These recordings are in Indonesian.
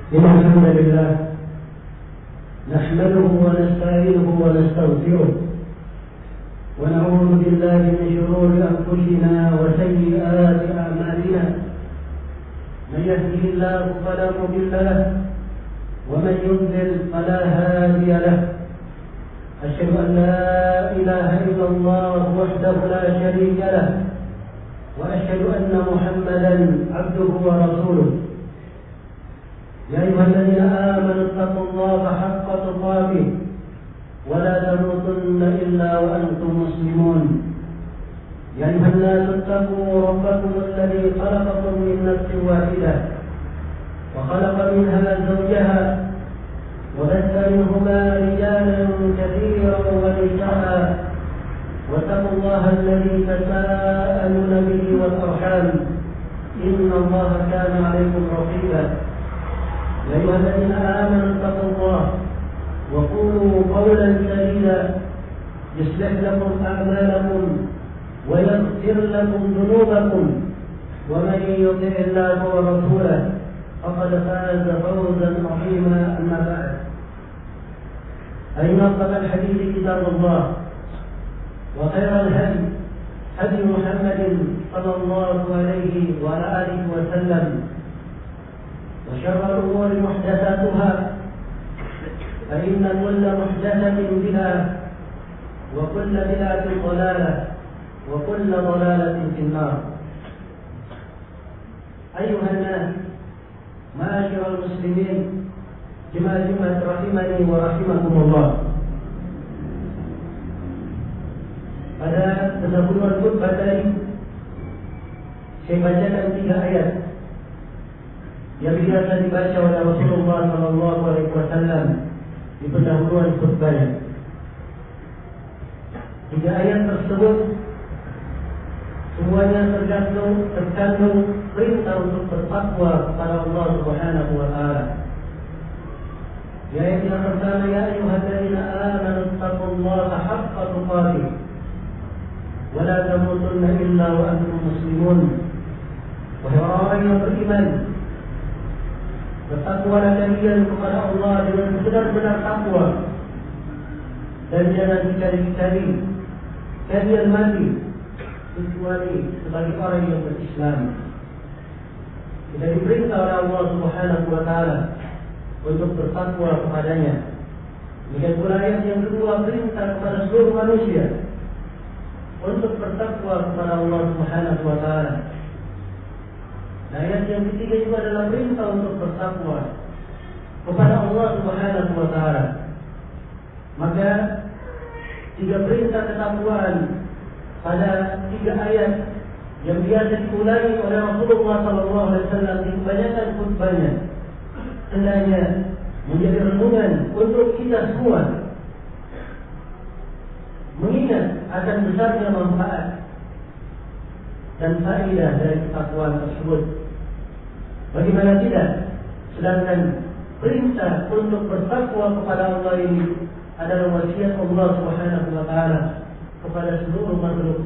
إن الحمد لله نحمده ونستعينه ونستغفره ونعوذ بالله من شرور أنفسنا وسيئات أعمالنا. من يهده الله فلا مضل له ومن يضلل فلا هادي له. أشهد أن لا إله إلا الله وحده لا شريك له وأشهد أن محمدا عبده ورسوله. يا أيها الذين آمنوا اتقوا الله حق تقاته ولا تموتن إلا وأنتم مسلمون. يا أيها الناس اتقوا ربكم الذي خلقكم من نفس واحدة وخلق منها زوجها وبث منهما رجالا كثيرا ونساء واتقوا الله الذي تساءلون به والأرحام إن الله كان عليكم رقيبا. يا أيها الذين آمنوا اتقوا الله وقولوا قولا سديدا يصلح لكم أعمالكم ويغفر لكم ذنوبكم ومن يطع الله ورسوله فقد فاز فوزا عظيما. أما بعد فإن أصدق الحديث كتاب الله وخير الهدي هدي محمد صلى الله عليه وعلى آله وسلم وشر الأمور محدثاتها فإن كل محدثة بدعة وكل بدعة ضلالة وكل ضلالة في النار. أيها الناس معاشر المسلمين جماعة rahimani wa rahimakumullah. Pada pendahuluan khutbah tadi saya bacakan 3 ayat yang biasa dibaca oleh Rasulullah SAW di pendahuluan khutbahnya. 3 ayat tersebut semuanya terkandung perintah untuk bertakwa kepada Allah Subhanahu wa taala. Di ayat yang pertama, ya ayyuhalladzina amanu taqullaha haqqa tuqatih wa la tamutunna illa wa antum muslimun. Wahai orang yang beriman, bertakwalah kalian kepada Allah dengan benar-benar takwa dan jangan sekali-kali kalian mati kecuali sebagai orang yang berislam. Kita diperintah oleh Allah Subhanahu wa taala untuk bertakwa kepadanya. Demikian pula ayat yang kedua, perintah kepada seluruh manusia untuk bertakwa kepada Allah Subhanahu wa taala. Dan ayat yang ketiga juga adalah perintah untuk bertakwa kepada Allah Subhanahu wa taala. Maka 3 perintah ketakwaan pada 3 ayat yang biasa diulangi oleh Rasulullah SAW di kebanyakan khutbahnya hendaknya menjadi renungan untuk kita semua, mengingat akan besarnya manfaat dan faedah dari ketakwaan tersebut. Bagaimana tidak, sedangkan perintah untuk bertakwa kepada Allah ini adalah wasiat Allah Subhanahu wa taala kepada seluruh makhluk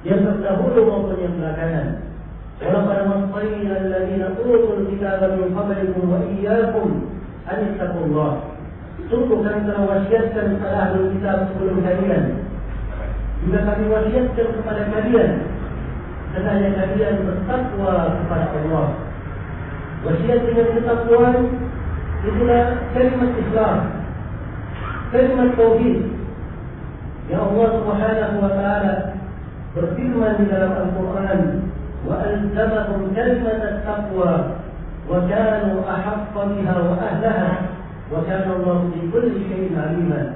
yang terdahulu maupun yang belakangan. Walaqad wassayna alladziina utul kitaaba min qablikum wa iyyakum an ittaqullah. Sungguh kami telah wasiatkan kepada ahli kitab sebelum kalian, juga kami wasiatkan kepada kalian hendaknya kalian bertakwa kepada Allah. Wasiat dengan ketakwaan itulah kalimat Islam, kalimat tauhid. Ya Allah Subhanahu wa taala berfirman di dalam Al-Quran, wa alzamahum kalimat at-taqwa wa kanu ahaqqa biha wa ahlaha wa kana Allah bi kulli syai'in alima.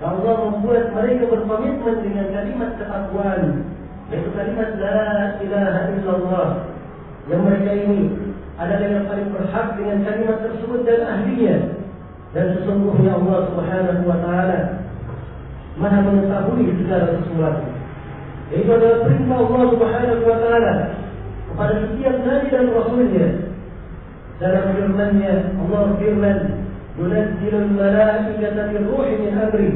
Allah membuat mereka berkomitmen dengan kalimat ketakwaan, yaitu kalimat la ilaha illallah, yang mereka ini adalah yang paling berhak dengan kalimat tersebut dan ahlinya. Dan sesungguhnya Allah Subhanahu wa taala Maha mengetahui segala sesuatu. Itu adalah perintah Allah Subhanahu wa taala kepada setiap nabi dan rasulnya. Dalam firman-Nya Allah firman, "Yunazzilul malaikata bir-ruhi min amri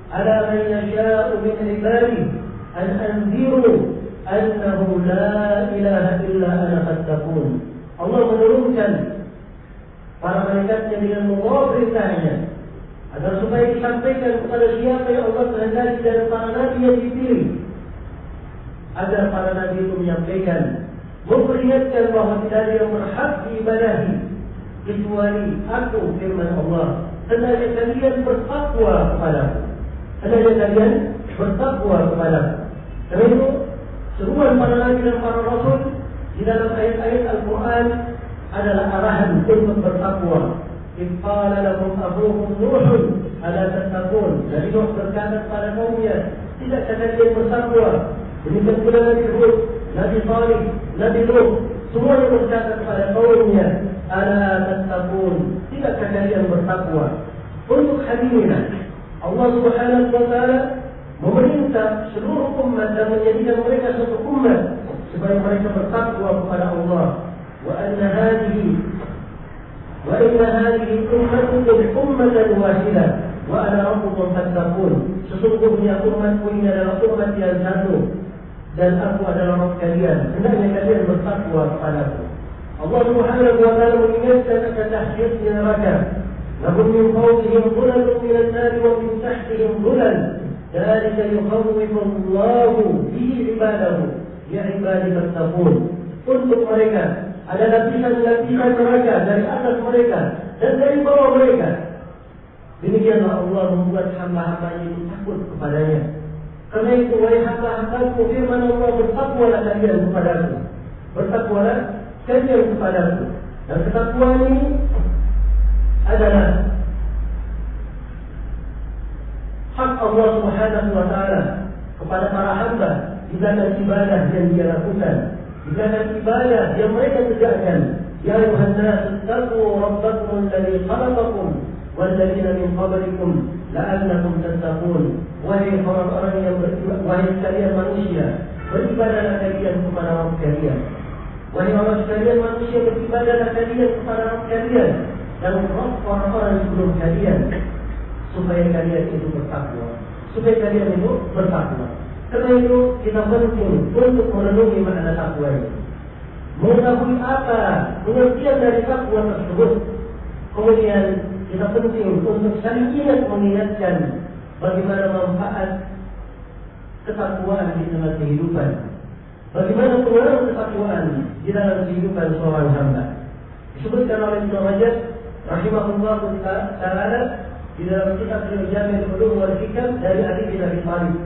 'ala man yasha'u min 'ibadihi an anziru annahu la ilaha illa ana fattaqun." Allah menurunkan para malaikatnya dengan membawa perintahnya, agar supaya disampaikan kepada siapa yang Allah kehendaki dari para nabi yang dipilih, agar para nabi itu menyampaikan, memperingatkan bahwa tidak ada yang berhak diibadahi kecuali aku, firman Allah. Hendaknya kalian bertakwa kepadaku. Hendaknya kalian bertakwa kepadaku. Karena itu seruan para nabi dan para rasul di dalam ayat-ayat Al-Quran adalah arahan untuk bertakwa. Qala lahum abuhum Nuh ala tattaqun. Nabi Nuh berkata kepada kaumnya, tidakkah kalian bertakwa? Demikian pula Nabi Hud, Nabi Salih, Nabi Nuh, semuanya berkata kepada kaumnya, ala tattaqun, tidakkah kalian bertakwa? Untuk hadirin Allah Subhanahu wa taala memerintah seluruh umat dan menjadikan mereka satu umat supaya mereka bertakwa kepada Allah. Wa inna hadhihi ummatukum ummatan wahidah wa ana rabbukum fattaqun. Sesungguhnya umatku ini adalah umat yang satu dan aku adalah Rabb kalian. Hendaknya kalian bertakwa kepadaku. Allah Subhanahu wa taala mengingatkan akan dahsyatnya neraka. Lahum min fawqihim dhulalun minan nar wa min tahtihim dhulal. Dzalika yukhawwifu Allahu bihi ibadahu ya ibadi fattaqun. Untuk mereka ada lapisan-lapisan neraka dari atas mereka dan dari bawah mereka. Demikianlah Allah membuat hamba-hambanya itu takut kepadanya. Karena itu, wahai hamba-hambaku, firman Allah, bertakwalah kalian kepadaku. Bertakwalah kalian kepadaku. Dan ketakwaan ini adalah hak Allah Subhanahu wa taala kepada para hamba di dalam ibadah yang dia lakukan, di dalam ibadah yang mereka tegakkan. Ya ayuhan nas, taqu rabbakum alladzi khalaqakum walladzina min qablikum la'allakum tattaqun. Wahai orang-orang yang beriman, wahai sekalian manusia, beribadahlah kalian kepada Rabb kalian. Wahai orang sekalian manusia, beribadahlah kalian kepada Rabb kalian dan Rabb orang-orang sebelum kalian, supaya kalian itu bertakwa. Supaya kalian itu bertakwa. Karena itu kita penting untuk merenungi makna takwa ini, mengetahui apa pengertian dari takwa tersebut. Kemudian kita penting untuk saling ingat mengingatkan bagaimana manfaat ketakwaan di dalam kehidupan, bagaimana pengaruh ketakwaan di dalam kehidupan seorang hamba. Disebutkan oleh Ibnu Rajab rahimahullah taala di dalam kitab Jami' al-Ulum wal Hikam dari Ali bin Abi Thalib.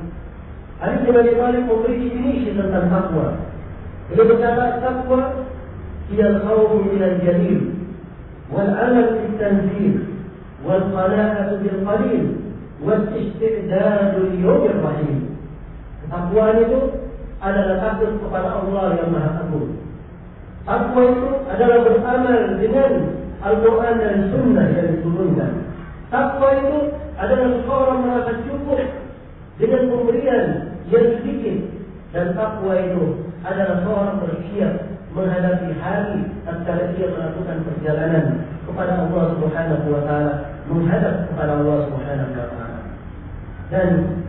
Ali bin Abi Thalib memberi definisi tentang takwa. Beliau berkata, takwa hiya al-khawfu min al-jalil wal 'amal bil-tanzil wal qana'atu bil qalil wal istidad li yawmir rahim. Ketakwaan itu adalah takut kepada Allah yang Maha Agung. Takwa itu adalah beramal dengan Al-Quran dan Sunnah yang diturunkan. Takwa itu adalah seseorang merasa cukup dengan pemberian yang sedikit, dan takwa itu adalah seorang bersiap menghadapi hari tatkala dia melakukan perjalanan kepada Allah Subhanahu wa taala, menghadap kepada Allah Subhanahu wa taala. Dan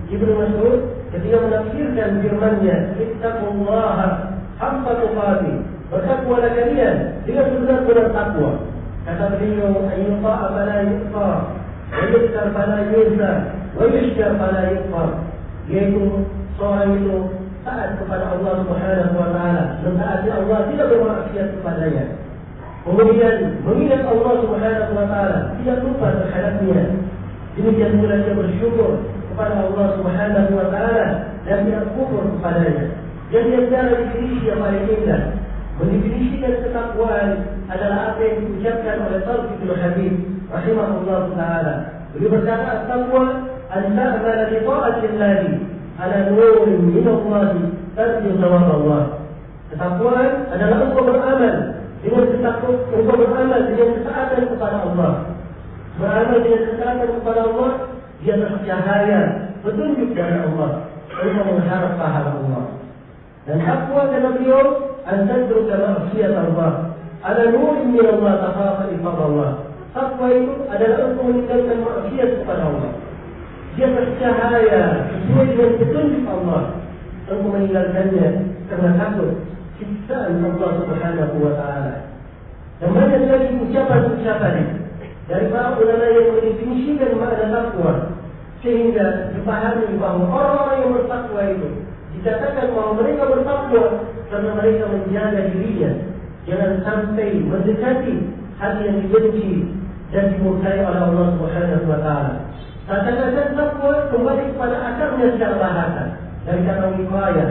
Ibnu Mas'ud ketika menafsirkan firman-Nya, "Ittaqullaha haqqa tuqatih", bertakwalah kalian dengan benar-benar takwa. Kata beliau, "Ayyuqa fala yuqa, wa yuzkar fala yuzza, wa yushkar fala yukfar", yaitu seorang itu taat kepada Allah Subhanahu wa taala, mentaati Allah, tidak bermaksiat kepadanya. Kemudian mengingat Allah Subhanahu wa taala, tidak lupa terhadapnya. Demikian pula dia bersyukur kepada Allah Subhanahu wa taala dan tidak kufur kepadanya. Jadi antara definisi yang paling indah mendefinisikan ketakwaan adalah apa yang diucapkan oleh Talib bin Habib rahimahullah taala. Beliau berkata, at-taqwa an ta'mala bi ta'atillah ala nurin min Allah tarju thawab Allah. Ketakwaan adalah engkau beramal dengan ketaatan kepada Allah. Beramal dengan ketaatan kepada Allah di atas cahaya petunjuk dari Allah, engkau mengharap pahala Allah. Dan takwa kata beliau, an tadruka ma'siyat Allah ala nurin min Allah takhafa iqab Allah. Takwa itu adalah engkau meninggalkan maksiat kepada Allah di atas cahaya sesuai dengan petunjuk Allah. Engkau meninggalkannya karena takut siksaan Allah Subhanahu wa taala. Dan banyak lagi ucapan-ucapan dari para ulama yang mendefinisikan makna takwa, sehingga dipahami bahwa orang-orang yang bertakwa itu dikatakan bahwa mereka bertakwa karena mereka menjaga dirinya jangan sampai mendekati hal yang dibenci dan dimurkai oleh Allah Subhanahu wa taala. Kata-kata takwa kembali kepada akarnya secara bahasa dari kata wiqayah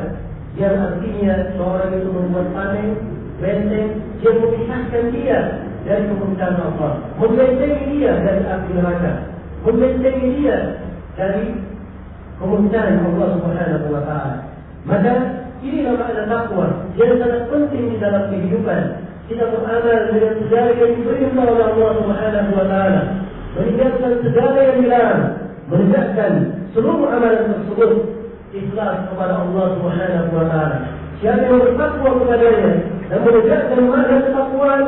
yang artinya seorang itu membuat tameng, benteng yang memisahkan dia dari kemurkaan Allah, membentengi dia dari api neraka, membentengi dia dari kemurkaan Allah Subhanahu wa taala. Maka inilah makna takwa yang sangat penting di dalam kehidupan. Kita beramal dengan segala yang diperintah oleh Allah Subhanahu wa taala, meninggalkan segala yang dilarang, menegakkan seluruh amalan tersebut ikhlas kepada Allah Subhanahu wa taala. Siapa yang bertakwa kepadanya dan menegakkan makna ketakwaan,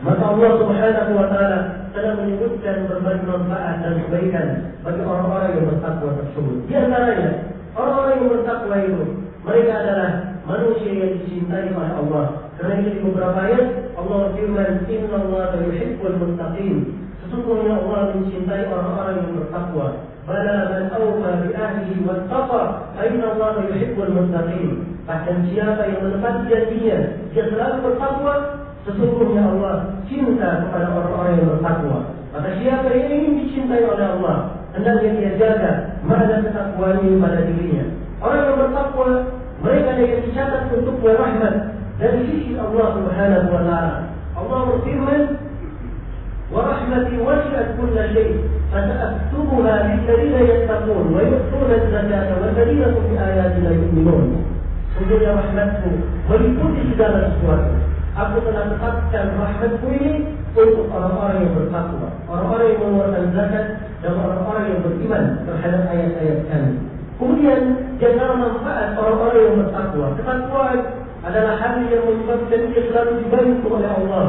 maka Allah Subhanahu wa taala telah menyebutkan berbagai manfaat dan kebaikan bagi orang-orang yang bertakwa tersebut. Di antaranya, orang-orang yang bertakwa itu mereka adalah manusia yang dicintai oleh Allah. Karena itu di beberapa ayat Allah firman, "Innallaha yuhibbul muttaqin." Sesungguhnya Allah mencintai orang-orang yang bertakwa. Bala man awfa bi ahlihi wattaqa, fa innallaha yuhibbul muttaqin. Bahkan siapa yang menepati janjinya, dia selalu bertakwa, sesungguhnya Allah cinta kepada orang-orang yang bertakwa. Maka siapa yang ingin dicintai oleh Allah, hendaknya dia jaga makna ketakwaan pada dirinya. Orang yang bertakwa, mereka yang dicatat untuk rahmat dari sisi Allah Subhanahu wa taala. Allah berfirman, "Wa rahmati wasi'at kulla syai', fasa'aktubuha lilladzina yattaqun wa yu'tuna az-zakata walladzina hum bi ayatina yu'minun." Sungguhnya rahmatku meliputi segala sesuatu. Aku telah tetapkan rahmatku ini untuk orang-orang yang bertakwa, orang-orang yang mengeluarkan zakat, dan orang-orang yang beriman terhadap ayat-ayat kami. Kemudian di antara manfaat orang-orang yang bertakwa, ketakwaan adalah hal yang menyebabkan dia selalu dibantu oleh Allah.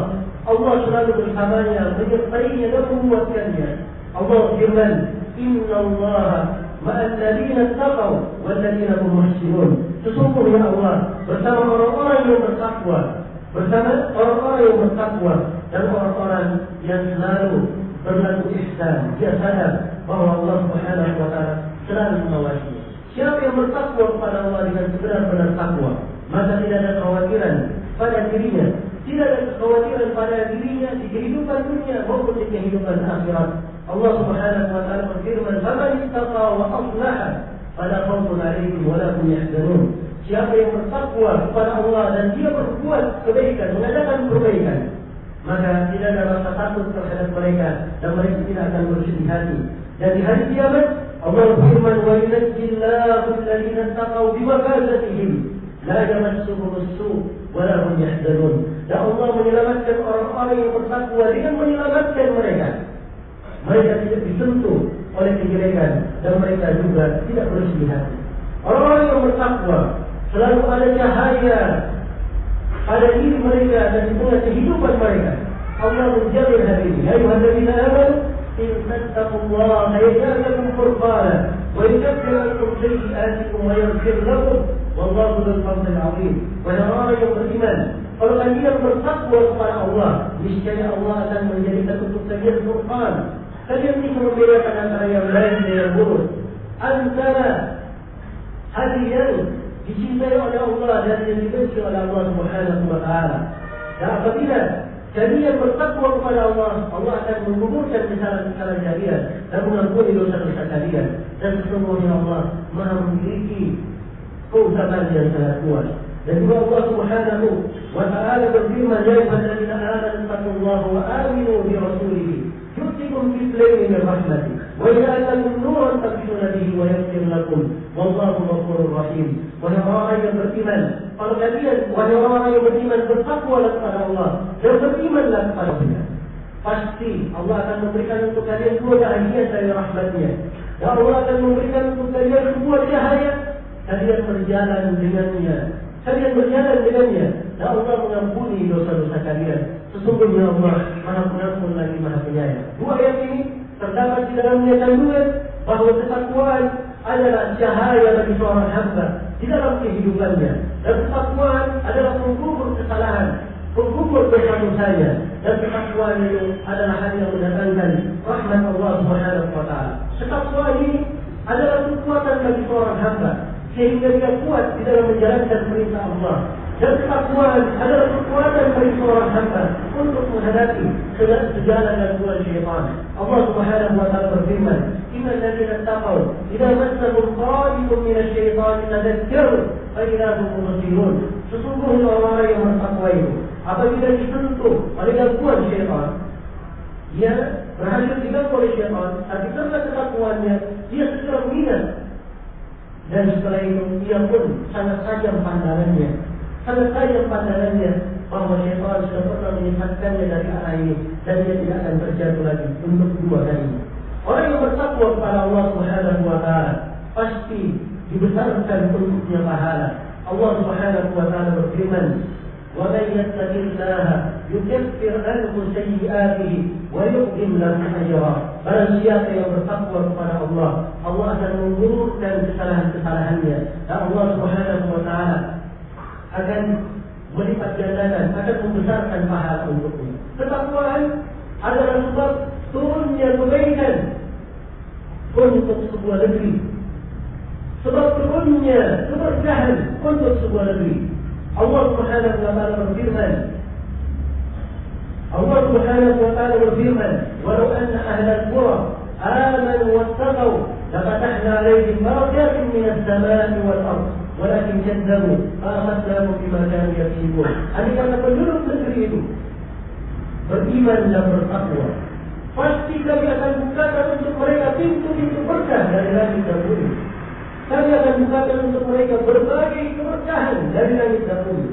Allah selalu bersamanya, menyertainya dan menguatkannya. Allah firman, "Innallaha ma'al ladzina taqaw wal ladzina hum muhsinun." Sesungguhnya Allah bersama orang-orang yang bertakwa, bersama orang-orang yang bertakwa dan orang-orang yang selalu berlaku ihsan. Dia sadar bahwa Allah Subhanahu wa taala selalu mengawasi. Siapa yang bertakwa kepada Allah dengan sebenar-benar takwa, maka tidak ada kekhawatiran pada dirinya, tidak ada kekhawatiran pada dirinya di kehidupan dunia maupun di kehidupan akhirat. Allah Subhanahu wa taala berfirman, "Faman ittaqa wa aslaha fala khaufun 'alaihim wa la hum yahzanun." Siapa yang bertakwa kepada Allah dan dia berbuat kebaikan, mengadakan kebaikan, maka tidak ada rasa takut terhadap mereka dan mereka tidak akan bersedih hati. Dan di hari kiamat Allah berfirman, "Wa yunajjillahu alladziina taqaw bimafazatihim la yamassuhum as-su' wa la hum yahzanun." Dan Allah menyelamatkan orang-orang yang bertakwa dengan menyelamatkan mereka. Mereka tidak disentuh oleh kejelekan dan mereka juga tidak bersedih hati. Orang-orang yang bertakwa selalu ada cahaya pada diri mereka dan di tengah kehidupan mereka. Allah menjamin hal ini. Ya ayyuhalladzina amanu in tattaqullaha yaj'al lakum furqana wa yukaffir ankum sayyi'atikum wa yaghfir lakum wallahu dzul fadlil 'azim. Wahai orang yang beriman, kalau kalian bertakwa kepada Allah, niscaya Allah akan menjadikan untuk kalian furqan. Kalian bisa membedakan antara yang baik dan yang buruk, antara hal yang dicintai oleh Allah dan yang dibenci oleh Allah Subhanahu wa taala. Dan apabila kalian bertakwa kepada Allah, Allah akan menggugurkan kesalahan-kesalahan kalian dan mengampuni dosa-dosa kalian. Dan sesungguhnya Allah Maha memiliki keutamaan yang sangat kuat. Dan juga Allah Subhanahu wa taala berfirman, "Ya ayyuhalladzina amanu taqullaha wa aminu bi rasulihi yu'tikum kiflayn min rahmatihi wa yaj'al lakum nuran tamshuna bihi wa yaghfir lakum wallahu ghafurur rahim." Wahai orang yang beriman, kalau kalian, wahai orang yang beriman, bertakwalah kepada Allah dan berimanlah kepada Dia, pasti Allah akan memberikan untuk kalian dua bahagian dari rahmat-Nya. Dan Allah akan memberikan untuk kalian sebuah cahaya. Kalian berjalan dengannya, kalian berjalan dengannya, dan Allah mengampuni dosa-dosa kalian. Sesungguhnya Allah Maha Pengampun lagi Maha Penyayang. Dua ayat ini terdapat di dalamnya kandungan bahwa ketakwaan adalah cahaya bagi seorang hamba di dalam kehidupannya, dan ketakwaan adalah penggugur kesalahan. berkumpul bersama-sama, dan ketakwaan itu adalah hal yang mendatangkan rahmat Allah Subhanahu wa taala. Ketakwaan ini adalah kekuatan bagi seorang hamba sehingga dia kuat di dalam menjalankan perintah Allah. Dan ketakwaan adalah kekuatan bagi seorang hamba untuk menghadapi segala gangguan syaitan. Allah Subhanahu wa taala berfirman, "Innal ladzina taqaw idza massahum ta'ifun minasy syaitani tadhakkaru fa idza hum mubsirun." Sesungguhnya orang-orang yang bertakwa itu apabila disentuh oleh gangguan syaitan, dia berhasil diganggu oleh syaitan, tapi karena ketakwaannya dia segera mengingat, dan setelah itu dia pun sangat tajam pandangannya bahwa syaitan sudah pernah menyesatkannya dari arah ini dan dia tidak akan terjatuh lagi untuk kedua kalinya. Orang yang bertakwa kepada Allah Subhanahu wa taala pasti dibesarkan untuknya pahala. Allah Subhanahu wa taala berfirman, "Wa may yattaqillaha yukaffir anhu sayyi'atihi wa yu'tim lahu ajra." Barang siapa yang bertakwa kepada Allah, Allah akan menggugurkan kesalahan-kesalahannya, dan Allah Subhanahu wa taala akan melipat gandakan, akan membesarkan pahala untuknya. Ketakwaan adalah sebab turunnya kebaikan untuk sebuah negeri, sebab turunnya keberkahan untuk sebuah negeri. Allah Subhanahu wa taala berfirman, "Walau anna ahlal qura amanu wattaqau lafatahna 'alaihim barakatin minas samaa'i wal ardh walakin kadzabu fa'akhadnahum bima kanu yaksibun." Andai kata penduduk negeri itu beriman dan bertakwa, pasti kami akan bukakan untuk mereka pintu-pintu berkah dari langit dan bumi. Kami akan bukakan untuk mereka berbagai keberkahan dari langit dan bumi.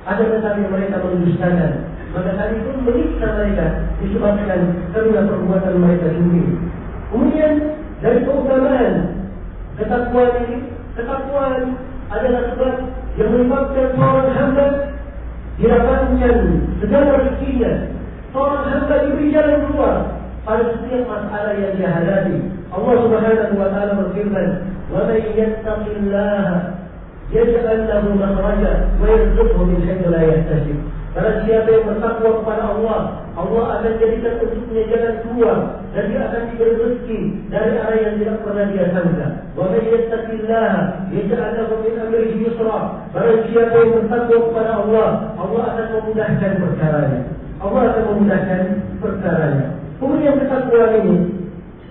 Ada tetapi mereka mendustakan, maka kami pun menyiksa mereka disebabkan karena perbuatan mereka sendiri. Kemudian dari keutamaan ketakwaan ini, ketakwaan adalah sebab yang menyebabkan seorang hamba dirapatkan segala rezekinya. Seorang hamba diberi jalan keluar pada setiap masalah yang dia hadapi. Allah Subhanahu wa taala berfirman, "Wa may yattaqillaha yaj'al lahu makhraja wa yarzuqhu min haitsu la yahtasib." Barang siapa yang bertakwa kepada Allah, Allah akan jadikan untuknya jalan keluar dan dia akan diberi rezeki dari arah yang tidak pernah dia sangka. Wa may yattaqillaha yaj'al lahu min amrihi yusra. Barang siapa yang bertakwa kepada Allah, Allah akan memudahkan perkaranya. Kemudian ketakwaan ini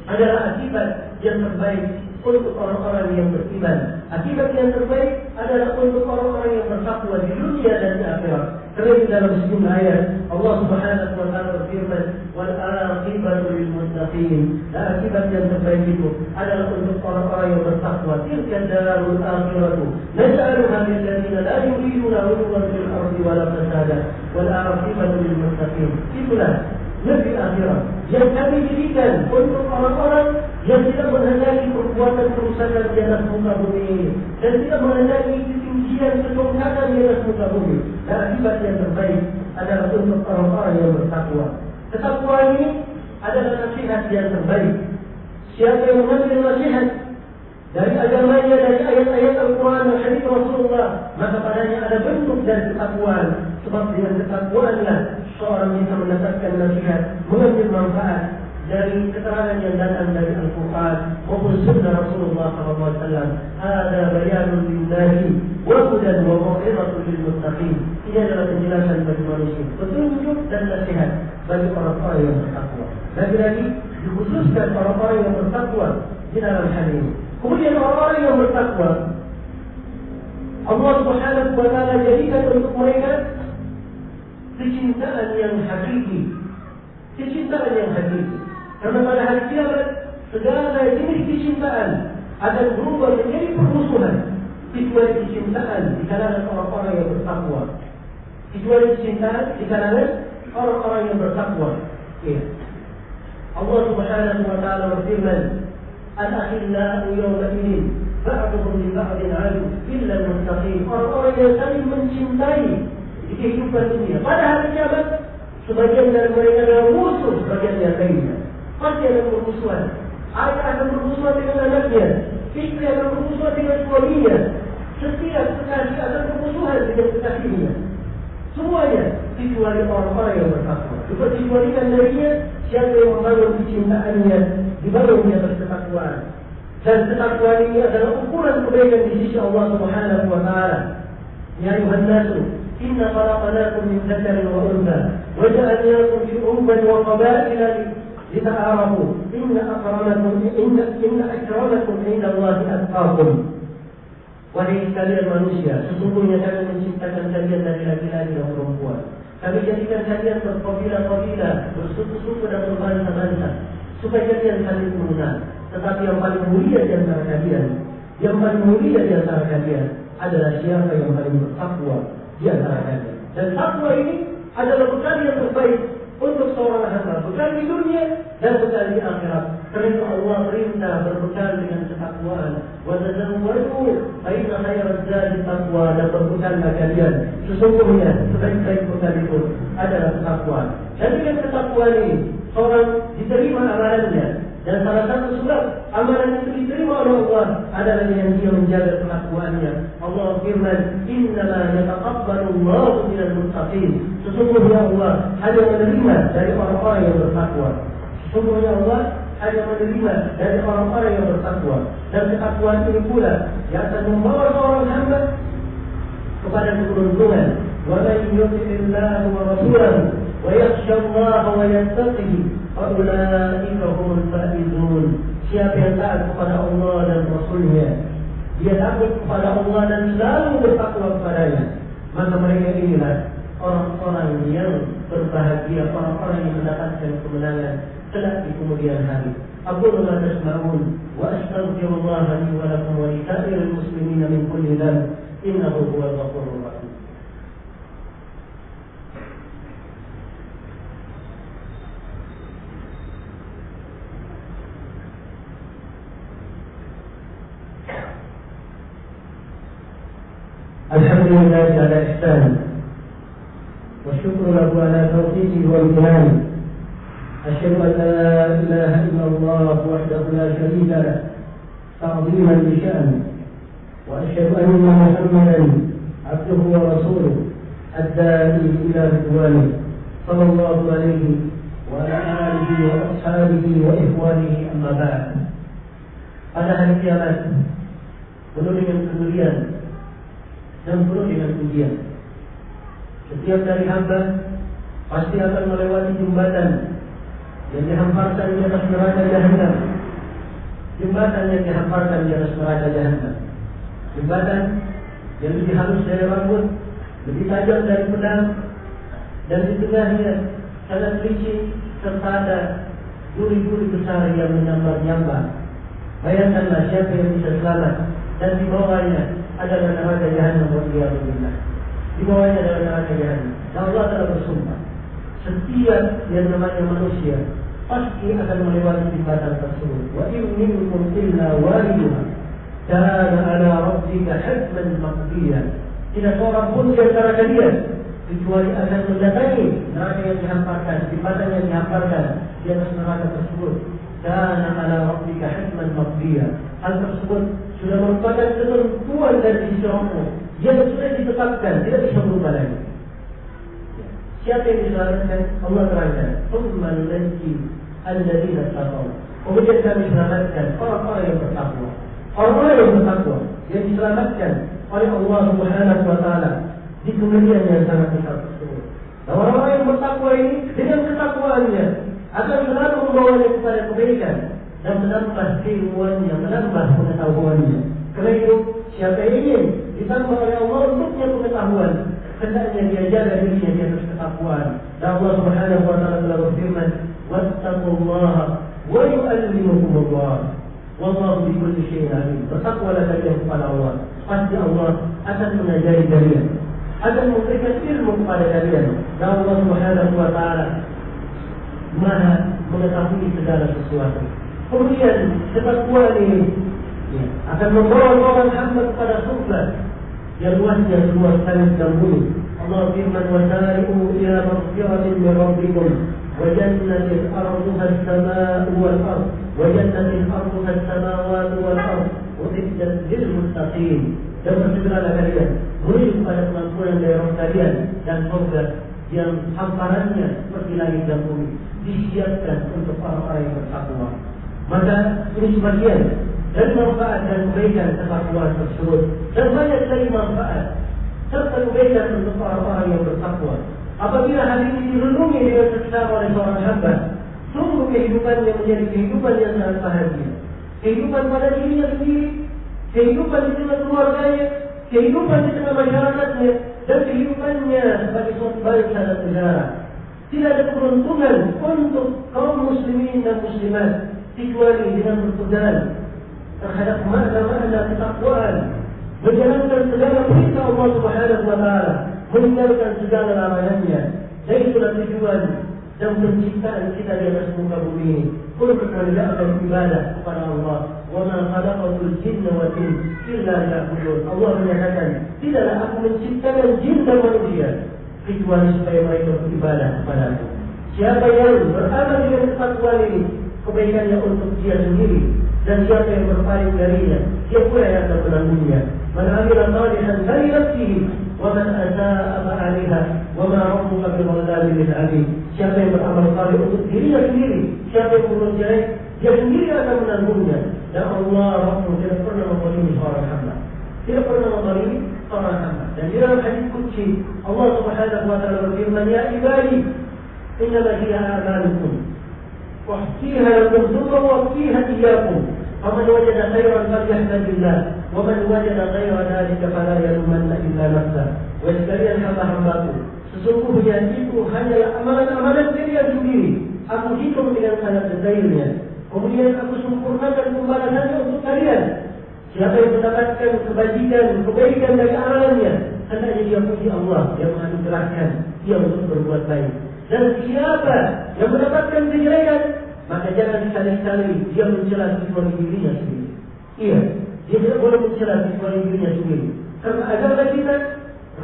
adalah akibat yang terbaik untuk orang-orang yang beriman. Akibat yang terbaik adalah untuk orang-orang yang bertakwa di dunia dan di akhirat. Karena di dalam sejumlah ayat Allah Subhanahu wa taala berfirman, "Wal aqibatu lil muttaqin." Dan akibat yang terbaik itu adalah untuk orang-orang yang bertakwa. Tilka darul akhiratu naj'aluha lil ladzina la yuriduna 'uluwan fil ardi wala fasada wal aqibatu lil muttaqin. Itulah negeri akhirat yang kami jadikan untuk orang-orang yang tidak menghendaki perbuatan kerusakan di atas muka bumi ini dan tidak menghendaki ketinggian kebongkakan di atas muka bumi. Dan akibat yang terbaik adalah untuk orang-orang yang bertakwa. Ketakwa ini adalah nasihat yang terbaik. Siapa yang mengambil nasihat dari agamanya, dari ayat-ayat Al-Quran dan hadis Rasulullah, maka padanya ada bentuk dari ketakwaan. Sebab dengan ketakwaanlah seorang bisa mendapatkan nasihat, mengambil manfaat dari keterangan yang datang dari Al-Quran maupun sunnah Rasulullah SAW. Ada bayanun lillahi wa hudan wa mau'izatun lil muttaqin. Ini adalah penjelasan bagi manusia, petunjuk dan nasihat bagi orang-orang yang bertakwa. Lagi-lagi dikhususkan orang-orang yang bertakwa di dalam hal ini. Kemudian orang-orang yang bertakwa, Allah Subhanahu wa taala jadikan untuk mereka kecintaan yang hakiki. Karena pada hari kiamat segala jenis kecintaan akan berubah menjadi permusuhan, kecuali kecintaan di kalangan orang-orang yang bertakwa. Ya. Allah Subhanahu wa taala berfirman, "Al-akhillau yawma idin ba'duhum li ba'din 'adu illa al-muttaqin." Orang-orang yang saling mencintai di kehidupan dunia, pada hari kiamat sebagian dari mereka adalah musuh sebagian yang lainnya. Pasti ada permusuhan. Ayah akan bermusuhan dengan anaknya, istri akan bermusuhan dengan suaminya, setiap kekasih akan bermusuhan dengan kekasihnya. Semuanya kecuali orang-orang yang bertakwa. Dikecualikan darinya siapa yang membangun kecintaannya dibangun di atas ketakwaan. Dan ketakwaan ini adalah ukuran kebaikan di sisi Allah Subhanahu wa taala. Ya ayuhan nasu, inna khalaqnakum min dzakarin wa untha wa ja'alnakum syu'uban wa qabaila lita'arafu inna akramakum inda Allahi atqakum. Wahai sekalian manusia, sesungguhnya kami menciptakan kalian dari laki-laki dan perempuan. Kami jadikan kalian berkabilah-kabilah, bersuku-suku dan berbangsa-bangsa, supaya kalian saling mengenal. Tetapi yang paling mulia di antara kalian, adalah siapa yang paling bertakwa di antara kalian. Dan takwa ini adalah bekal yang terbaik untuk seorang hamba, bekal di dunia dan bekal di akhirat. Karena Allah perintah berbekal dengan ketakwaan. Wa tazawwadu fa inna khairaz zadi taqwa, dan berbekallah kalian. Sesungguhnya sebaik-baik bekal itu adalah ketakwaan. Dan dengan ketakwaan ini seorang diterima amalannya. Dan salah satu sebab amalan itu diterima oleh Allah adalah dengan dia menjaga ketakwaannya. Allah firman, "Innama yataqabbalu Allahu minal muttaqin." Sesungguhnya Allah hanya menerima dari orang-orang yang bertakwa. Sesungguhnya Allah hanya menerima dari orang-orang yang bertakwa. Dan ketakwaan ini pula yang akan membawa seorang hamba kepada keberuntungan. Wa man yuti'illahu wa rasulahu wa yakhsha Allah wa yattaqihi fa ulaika humul faizun. Siapa yang taat kepada Allah dan Rasulnya, dia takut kepada Allah dan selalu bertakwa kepadanya, maka mereka inilah orang-orang yang berbahagia, orang-orang yang mendapatkan kemenangan kelak di kemudian hari. Aqulu ma tasma'un wa astaghfirullah li wa lakum wa li sa'iril muslimin min kulli dhanb innahu huwal ghafurur rahim. Alhamdulillah ala ihsan wa syukru lahu ala tawfiqihi wa imtinani. أشهد أن لا إله إلا الله وحده لا شريك له تعظيما لشأنه وأشهد أن محمدا عبده ورسوله الداعي إلى رضوانه صلى الله عليه وعلى آله وأصحابه وإخوانه أما بعد. Pada hari kiamat penuh dengan kemuliaan dan penuh dengan ujian. Setiap dari hamba pasti akan melewati jembatan yang dihamparkan di atas neraka Jahannam. Jembatan yang dihamparkan di atas neraka Jahannam. Jembatan yang lebih halus dari rambut, lebih tajam dari pedang, dan di tengahnya sangat licin serta ada duri-duri besar yang menyambar-nyambar. Bayangkanlah siapa yang bisa selamat, dan di bawahnya adalah neraka Jahannam. Di bawahnya adalah neraka Jahannam. Dan Allah telah bersumpah, setiap yang namanya manusia pasti akan melewati jembatan tersebut. Wa in minkum illa wariduha kana ala rabbika hatman maqdiya. Tidak seorang pun di antara kalian kecuali akan mendatangi neraka yang dihamparkan, jembatan yang dihamparkan di atas neraka tersebut. Kana ala rabbika hatman maqdiya. Hal tersebut sudah merupakan ketentuan dari sisi Allah yang sudah ditetapkan, tidak bisa berubah lagi. Siapa yang diselamatkan? Allah terangkan, "Tsumma nunajji alladziina taqaw." Kemudian kami selamatkan orang-orang yang bertakwa. Orang-orang yang bertakwa yang diselamatkan oleh Allah Subhanahu wa taala di kemudian yang sangat besar tersebut. Dan orang-orang yang bertakwa ini dengan ketakwaannya akan selalu membawanya kepada kebaikan dan menambah keilmuannya, menambah pengetahuannya. Karena itu, siapa yang ingin ditambah oleh Allah untuknya pengetahuan, hendaknya dia jaga dirinya di atas ketakwaan. Dan Allah Subhanahu wa taala telah berfirman, "Wattaqullaha wa yu'allimukumullah. Wallahu bikulli syai'in alim." Bertakwalah kalian kepada Allah, pasti Allah akan mengajari kalian, akan memberikan ilmu kepada kalian. Dan Allah Subhanahu wa taala Maha mengetahui segala sesuatu. Kemudian ketakwaan ini akan membawa seorang hamba kepada surga yang luasnya seluas langit dan bumi. Allah firman, "Wasari'u ila maghfiratin min rabbikum wa jannatin 'arduha as-samaa'u wal ardh wa jannatin 'arduha as-samawati wal ardh u'iddat lil muttaqin." mustaqim. Dan bersegeralah kalian menuju kepada pengampunan dari Rabb kalian dan surga yang hamparannya seperti langit dan bumi, disiapkan untuk orang-orang yang bertakwa. Maka ini sebagian dari manfaat dan kebaikan ketakwaan tersebut, dan banyak lagi manfaat serta kebaikan untuk orang-orang yang bertakwa. Apabila hal ini direnungi dengan seksama oleh seorang hamba, sungguh kehidupannya menjadi kehidupan yang sangat bahagia. Kehidupan pada dirinya sendiri, kehidupan di tengah keluarganya, kehidupan di tengah masyarakatnya, dan kehidupannya sebagai suatu bangsa dan negara. Tidak ada peruntungan untuk kaum muslimin dan muslimat kecuali dengan berpegang terhadap makna-makna ketakwaan, menjalankan segala perintah Allah Subhanahu wa taala, meninggalkan segala larangannya. Dan itulah tujuan dan penciptaan kita di atas muka bumi ini untuk menjalankan ibadah kepada Allah. Wa ma khalaqatul jinna wal insa illa liya'budun. Allah menyatakan, tidaklah aku menciptakan jin dan manusia kecuali supaya mereka beribadah kepadaku. Siapa yang beramal dengan ketakwaan ini, kebaikannya untuk dia sendiri, dan siapa yang berpaling darinya, dia pula yang akan menanggungnya. Man 'amila shalihan falinafsihi wa man asaa'a fa'alaiha wa ma rabbuka bidhallamin lil 'abid. Siapa yang beramal saleh untuk dirinya sendiri, siapa yang berbuat jelek, dia sendiri akan menanggungnya. Dan Allah Rabbul tidak pernah menzalimi seorang hamba, tidak pernah menzalimi seorang hamba. Dan di dalam hadis qudsi Allah Subhanahu wa taala berfirman, ya ibadi innama hiya a'malukum wahsiha lakum thumma wahsiha iyyakum faman wajada khairan falyahmadillah wa man wajada ghayra dhalika fala yalumanna illa nafsah. Wa sekalian hamba-hambaku, sesungguhnya itu hanyalah amalan-amalan kalian sendiri. Aku hitung dengan sangat detailnya, kemudian aku sempurnakan pembalasannya untuk kalian. Siapa yang mendapatkan kebajikan, kebaikan dari amalannya, hendaknya dia puji Allah yang menganugerahkan dia untuk berbuat baik. Dan siapa yang mendapatkan kejelekan, maka jangan sekali-kali dia mencela kecuali dirinya sendiri. Iya, dia tidak boleh mencela kecuali dirinya sendiri. Karena agama kita,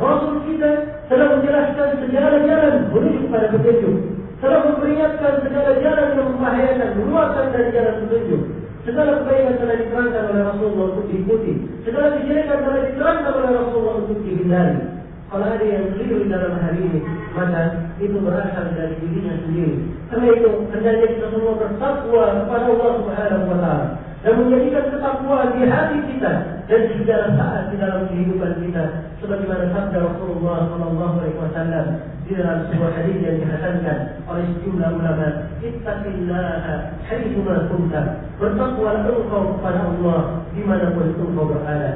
Rasul kita telah menjelaskan segala jalan menuju kepada petunjuk, telah memperingatkan segala jalan yang membahayakan, mengeluarkan dari jalan petunjuk. Segala kebaikan telah diterangkan oleh Rasulullah untuk diikuti, segala kejelekan telah diterangkan oleh Rasulullah untuk dihindari. Kalau ada yang keliru dalam hari ini, maka itu berasal dari dirinya sendiri. Karena itu hendaknya kita semua bertakwa kepada Allah Subhanahu wa taala dan menjadikan ketakwaan di hati kita dan di segala saat di dalam kehidupan kita, sebagaimana sabda Rasulullah sallallahu alaihi wasallam di dalam sebuah hadis yang dihasankan oleh sejumlah ulama, ittaqillaha haitsu ma kunta. Bertakwalah engkau kepada Allah dimanapun engkau berada.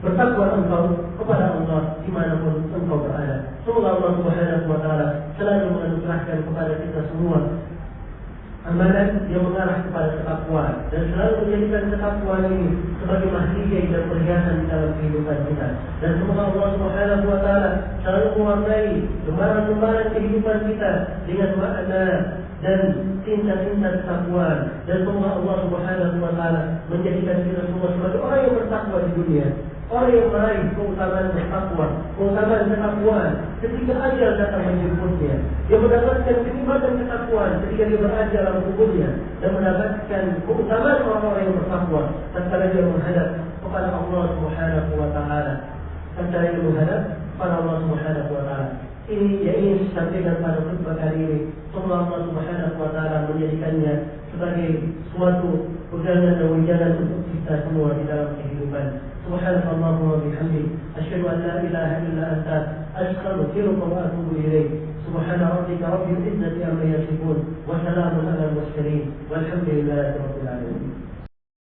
Bertakwa engkau kepada Allah dimanapun engkau berada. Semoga Allah Subhanahu wa taala selalu menganugerahkan kepada kita semua amalan yang mengarah kepada ketakwaan, dan selalu menjadikan ketakwaan ini sebagai mahligai dan perhiasan di dalam kehidupan kita. Dan semoga Allah Subhanahu wa taala selalu mewarnai lembaran-lembaran kehidupan kita dengan makna dan tinta-tinta ketakwaan. Dan semoga Allah Subhanahu wa taala menjadikan kita semua sebagai orang yang bertakwa di dunia, orang yang meraih keutamaan bertakwa, keutamaan ketakwaan ketika ajal datang menjemputnya. Dia mendapatkan kenikmatan ketakwaan ketika dia berada dalam kuburnya, dan mendapatkan keutamaan orang-orang yang bertakwa tatkala dia menghadap kepada Allah Subhanahu wa taala. Tatkala dia menghadap kepada Allah Subhanahu wa taala. Ini yang ingin disampaikan pada khutbah kali ini. Semoga Allah Subhanahu wa taala menjadikannya sebagai suatu pegangan dan wejangan untuk kita semua di dalam kehidupan. Subhanallahumma wa bihamdihi asyhadu an la ilaha illa anta astaghfiruka wa atubu ilaik. Subhana rabbika rabbil izzati amma yasifun wa salamun alal mursalin walhamdulillahi rabbil alamin.